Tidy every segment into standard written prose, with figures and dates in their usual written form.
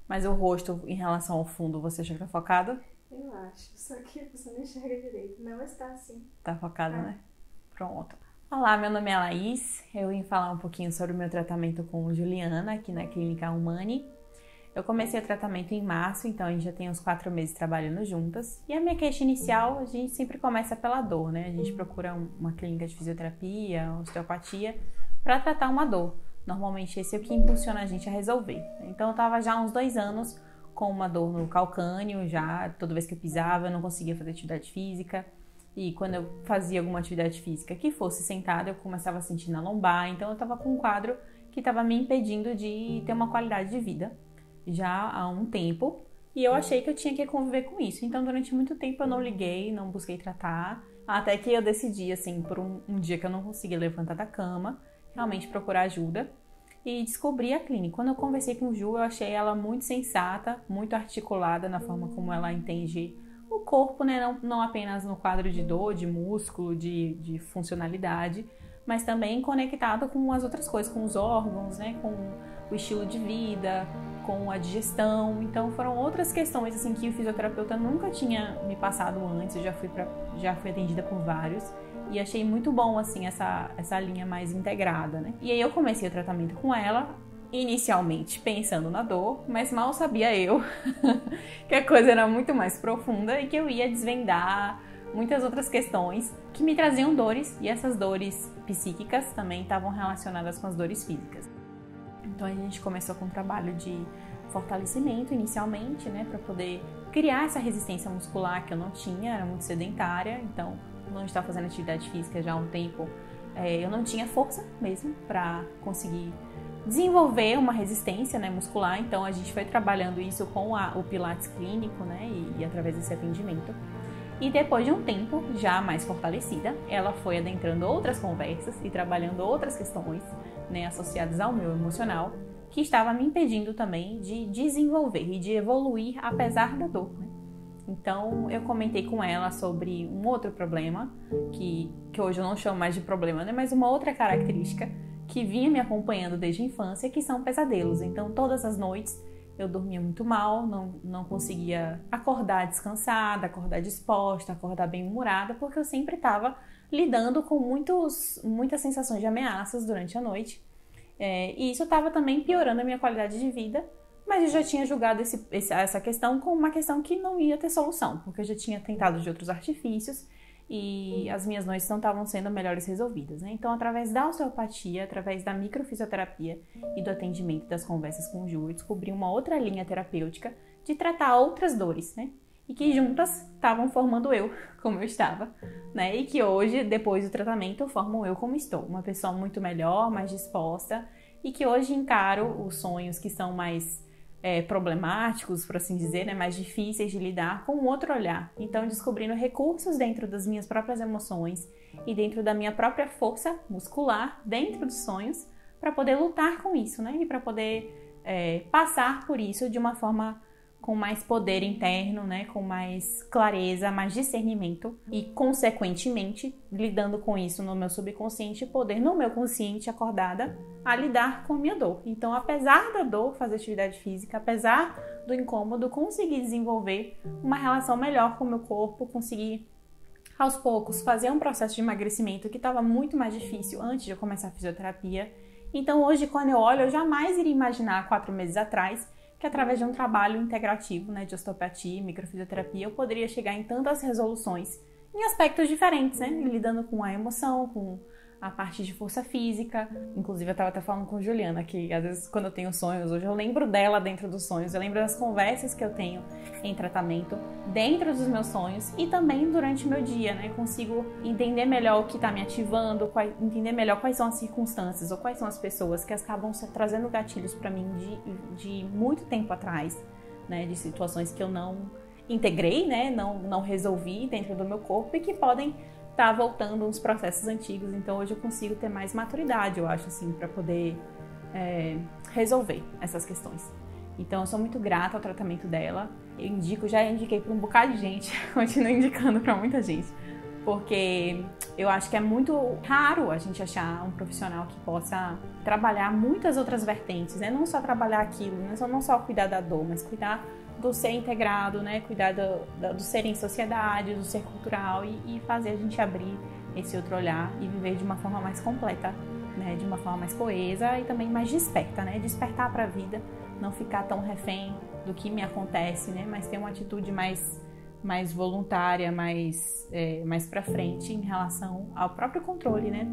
Mas o rosto, em relação ao fundo, você acha que tá focado? Eu acho, só que você não enxerga direito. Não está assim. Tá focado, né? Pronto. Olá, meu nome é Laís. Eu vim falar um pouquinho sobre o meu tratamento com Juliana, aqui na Clínica Humani. Eu comecei o tratamento em março, então a gente já tem uns 4 meses trabalhando juntas. E a minha queixa inicial, a gente sempre começa pela dor, né? A gente procura uma clínica de fisioterapia, osteopatia, para tratar uma dor. Normalmente esse é o que impulsiona a gente a resolver. Então eu tava já há uns 2 anos com uma dor no calcâneo, já toda vez que eu pisava eu não conseguia fazer atividade física. E quando eu fazia alguma atividade física que fosse sentada, eu começava a sentir na lombar. Então eu tava com um quadro que estava me impedindo de ter uma qualidade de vida já há um tempo, e eu achei que eu tinha que conviver com isso. Então, durante muito tempo eu não liguei, não busquei tratar, até que eu decidi, assim, por um dia que eu não conseguia levantar da cama, realmente procurar ajuda e descobri a clínica. Quando eu conversei com a Ju, eu achei ela muito sensata, muito articulada na forma como ela entende o corpo, né? Não apenas no quadro de dor, de músculo, de funcionalidade, mas também conectado com as outras coisas, com os órgãos, né? Com o estilo de vida, com a digestão. Então foram outras questões assim que o fisioterapeuta nunca tinha me passado antes. Eu já fui atendida por vários e achei muito bom assim essa linha mais integrada, né? E aí eu comecei o tratamento com ela, inicialmente pensando na dor, mas mal sabia eu que a coisa era muito mais profunda e que eu ia desvendar muitas outras questões que me traziam dores, e essas dores psíquicas também estavam relacionadas com as dores físicas. Então a gente começou com um trabalho de fortalecimento inicialmente, né, para poder criar essa resistência muscular que eu não tinha, era muito sedentária, então não estava fazendo atividade física já há um tempo, eu não tinha força mesmo para conseguir desenvolver uma resistência, né, muscular. Então a gente foi trabalhando isso com o Pilates clínico, né, e através desse atendimento. E depois de um tempo já mais fortalecida, ela foi adentrando outras conversas e trabalhando outras questões, né, associadas ao meu emocional, que estava me impedindo também de desenvolver e de evoluir apesar da dor, né? Então eu comentei com ela sobre um outro problema, que hoje eu não chamo mais de problema, né, mas uma outra característica que vinha me acompanhando desde a infância, que são pesadelos. Então todas as noites eu dormia muito mal, não conseguia acordar descansada, acordar disposta, acordar bem-humorada, porque eu sempre estava lidando com muitas sensações de ameaças durante a noite. E isso estava também piorando a minha qualidade de vida, mas eu já tinha julgado essa questão como uma questão que não ia ter solução, porque eu já tinha tentado de outros artifícios e as minhas noites não estavam sendo melhores resolvidas, né? Então, através da osteopatia, através da microfisioterapia e do atendimento das conversas com o Ju, eu descobri uma outra linha terapêutica de tratar outras dores, né? E que juntas estavam formando eu, como eu estava, né? E que hoje, depois do tratamento, formam eu como estou. Uma pessoa muito melhor, mais disposta, e que hoje encaro os sonhos que são mais problemáticos, por assim dizer, né, mais difíceis de lidar, com um outro olhar. Então, descobrindo recursos dentro das minhas próprias emoções e dentro da minha própria força muscular, dentro dos sonhos, para poder lutar com isso, né, e para poder passar por isso de uma forma com mais poder interno, né, com mais clareza, mais discernimento e, consequentemente, lidando com isso no meu subconsciente, poder no meu consciente acordada a lidar com a minha dor. Então, apesar da dor, fazer atividade física, apesar do incômodo, conseguir desenvolver uma relação melhor com o meu corpo, conseguir aos poucos fazer um processo de emagrecimento que estava muito mais difícil antes de eu começar a fisioterapia. Então, hoje, quando eu olho, eu jamais iria imaginar 4 meses atrás que através de um trabalho integrativo, né, de osteopatia e microfisioterapia, eu poderia chegar em tantas resoluções em aspectos diferentes, né, lidando com a emoção, com a parte de força física. Inclusive, eu estava até falando com a Juliana, que às vezes quando eu tenho sonhos, hoje eu lembro dela dentro dos sonhos, eu lembro das conversas que eu tenho em tratamento dentro dos meus sonhos e também durante o meu dia, né? Consigo entender melhor o que está me ativando, entender melhor quais são as circunstâncias ou quais são as pessoas que acabam trazendo gatilhos para mim de muito tempo atrás, né? De situações que eu não integrei, né? Não resolvi dentro do meu corpo e que podem tá voltando uns processos antigos. Então hoje eu consigo ter mais maturidade, eu acho, assim, para poder resolver essas questões. Então eu sou muito grata ao tratamento dela. Eu já indiquei para um bocado de gente, continuo indicando para muita gente, porque eu acho que é muito raro a gente achar um profissional que possa trabalhar muitas outras vertentes, né? Não só trabalhar aquilo, né? Não só cuidar da dor, mas cuidar do ser integrado, né? Cuidar do ser em sociedade, do ser cultural e fazer a gente abrir esse outro olhar e viver de uma forma mais completa, né? De uma forma mais coesa e também mais desperta, né? Despertar para a vida, não ficar tão refém do que me acontece, né? Mas ter uma atitude mais voluntária, mais para frente em relação ao próprio controle, né,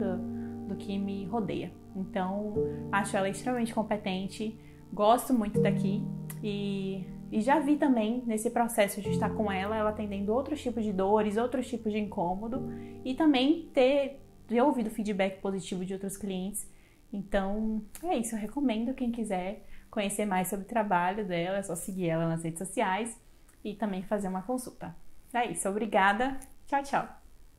do que me rodeia. Então, acho ela extremamente competente, gosto muito daqui e já vi também nesse processo de estar com ela atendendo outros tipos de dores, outros tipos de incômodo e também ter ouvido feedback positivo de outros clientes. Então, é isso, eu recomendo quem quiser conhecer mais sobre o trabalho dela, é só seguir ela nas redes sociais e também fazer uma consulta. É isso, obrigada. Tchau, tchau.